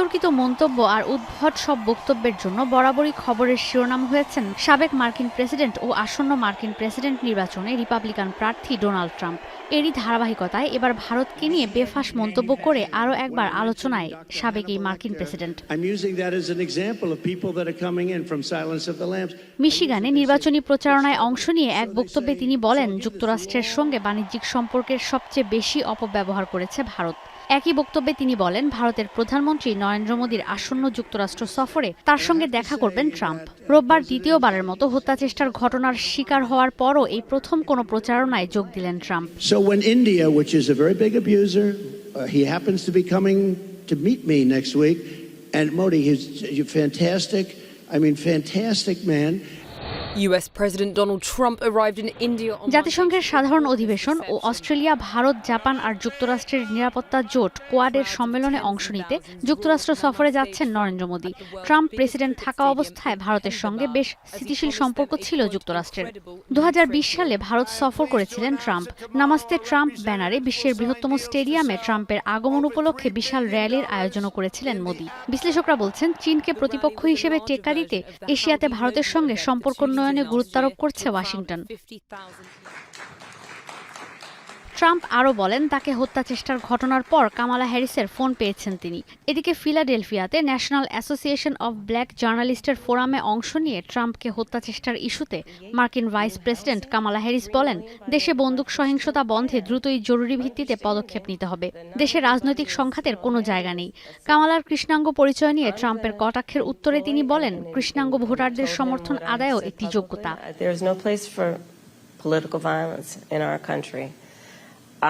বিতর্কিত মন্তব্য আর উদ্ভট সব বক্তব্যের জন্য বরাবরই খবরের শিরোনাম হয়েছেন সাবেক মার্কিন প্রেসিডেন্ট ও আসন্ন মার্কিন প্রেসিডেন্ট নির্বাচনে রিপাবলিকান প্রার্থী ডোনাল্ড ট্রাম্প। এরই ধারাবাহিকতায় এবার ভারতকে নিয়ে বেফাঁস মন্তব্য করে আরও একবার আলোচনায় সাবেক এই মার্কিন প্রেসিডেন্ট। মিশিগানে নির্বাচনী প্রচারণায় অংশ নিয়ে এক বক্তব্যে তিনি বলেন, যুক্তরাষ্ট্রের সঙ্গে বাণিজ্যিক সম্পর্কের সবচেয়ে বেশি অপব্যবহার করেছে ভারত। একই বক্তব্যে তিনি বলেন, ভারতের প্রধানমন্ত্রী নরেন্দ্র মোদীর আসন্ন যুক্তরাষ্ট্র সফরে তার সঙ্গে দেখা করবেন ট্রাম্প। রোববার দ্বিতীয়বারের মতো হত্যাচেষ্টার ঘটনার শিকার হওয়ার পরও এই প্রথম কোনো প্রচারণায় যোগ দিলেন Trump. So when India, which is a very big abuser, he happens to be coming to meet me next week, and Modi, he's fantastic man. US President Donald Trump arrived in India on জাতিসংঘের সাধারণ অধিবেশন ও Australia, Bharat, Japan আর যুক্তরাষ্ট্রের নিরাপত্তা জোট কোয়াডের সম্মেলনে অংশ নিতে যুক্তরাষ্ট্র সফরে যাচ্ছেন নরেন্দ্র মোদী। ট্রাম্প প্রেসিডেন্ট থাকা অবস্থায় ভারতের সঙ্গে বেশ স্থিতিশীল সম্পর্ক ছিল যুক্তরাষ্ট্রের। 2020 সালে ভারত সফর করেছিলেন ট্রাম্প। নামাস্তে ট্রাম্প ব্যানারে বিশ্বের বৃহত্তম স্টেডিয়ামে ট্রাম্পের আগমন উপলক্ষে বিশাল র্যালির আয়োজনও করেছিলেন মোদী। বিশ্লেষকরা বলছেন, চীনকে প্রতিপক্ষ হিসেবে টেক্কা দিতে এশিয়াতে ভারতের সঙ্গে সম্পর্ক উন্নয়নে গুরুত্ব আরোপ করছে ওয়াশিংটন। ট্রাম্প আরও বলেন, তাকে হত্যা চেষ্টার ঘটনার পর কামালা হ্যারিসের ফোন পেয়েছেন তিনি। এদিকে ফিলাডেলফিয়াতে ন্যাশনাল অ্যাসোসিয়েশন অব ব্ল্যাক জার্নালিস্টের ফোরামে অংশ নিয়ে ট্রাম্পকে হত্যা চেষ্টার ইস্যুতে মার্কিন ভাইস প্রেসিডেন্ট কামালা হ্যারিস বলেন, দেশে বন্দুক সহিংসতা বন্ধে দ্রুতই জরুরি ভিত্তিতে পদক্ষেপ নিতে হবে। দেশে রাজনৈতিক সংঘাতের কোনো জায়গা নেই। কামালার কৃষ্ণাঙ্গ পরিচয় নিয়ে ট্রাম্পের কটাক্ষের উত্তরে তিনি বলেন, কৃষ্ণাঙ্গ ভোটারদের সমর্থন আদায়ও একটি যোগ্যতা।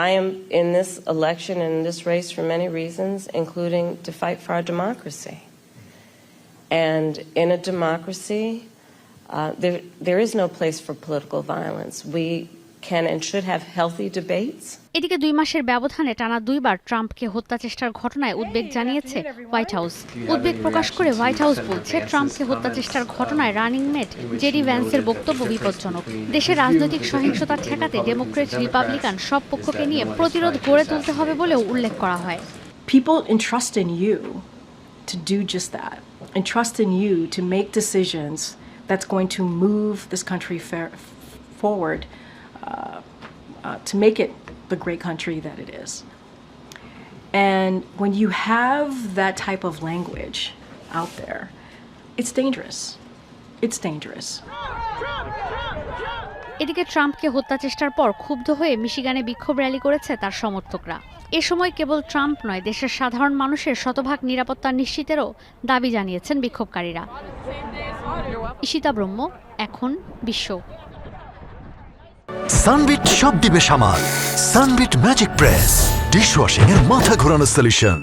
I am in this election and in this race for many reasons, including to fight for our democracy. And in a democracy, there is no place for political violence. We can and should have healthy debates. এদিকে 2 মাসের ব্যবধানে টানা 2বার ট্রাম্পকে হত্যা চেষ্টার ঘটনায় উদ্বেগ জানিয়েছে হোয়াইট হাউস। উদ্বেগ প্রকাশ করে হোয়াইট হাউস বলছে, ট্রাম্পকে হত্যা চেষ্টার ঘটনায় রানিং মেট জেডি ভ্যান্সের বক্তব্য বিপজ্জনক। দেশে রাজনৈতিক সহিংসতা ঠেকাতে ডেমোক্রেট, রিপাবলিকান সব পক্ষকে নিয়ে প্রতিরোধ গড়ে তুলতে হবে বলেও উল্লেখ করা হয়। People entrust in you to do just that. Entrust in you to make decisions that's going to move this country forward, to make it the great country that it is. And when you have that type of language out there, it's dangerous. It's dangerous. এদিকে ট্রাম্পকে হত্যা চেষ্টার পর ক্ষুব্ধ হয়ে মিশিগানে বিক্ষোভ rally করেছে তার সমর্থকরা। এ সময় কেবল ট্রাম্প নয়, দেশের সাধারণ মানুষের শতভাগ নিরাপত্তা নিশ্চিতেরও দাবি জানিয়েছেন বিক্ষোভকারীরা। ঈশিতা ব্রহ্ম, এখন বিশ্ব। সানবিট সব দিবে সামাল। সানবিট ম্যাজিক প্রেস ডিশওয়াশিং এর মাথা ঘোরানো সলিউশন।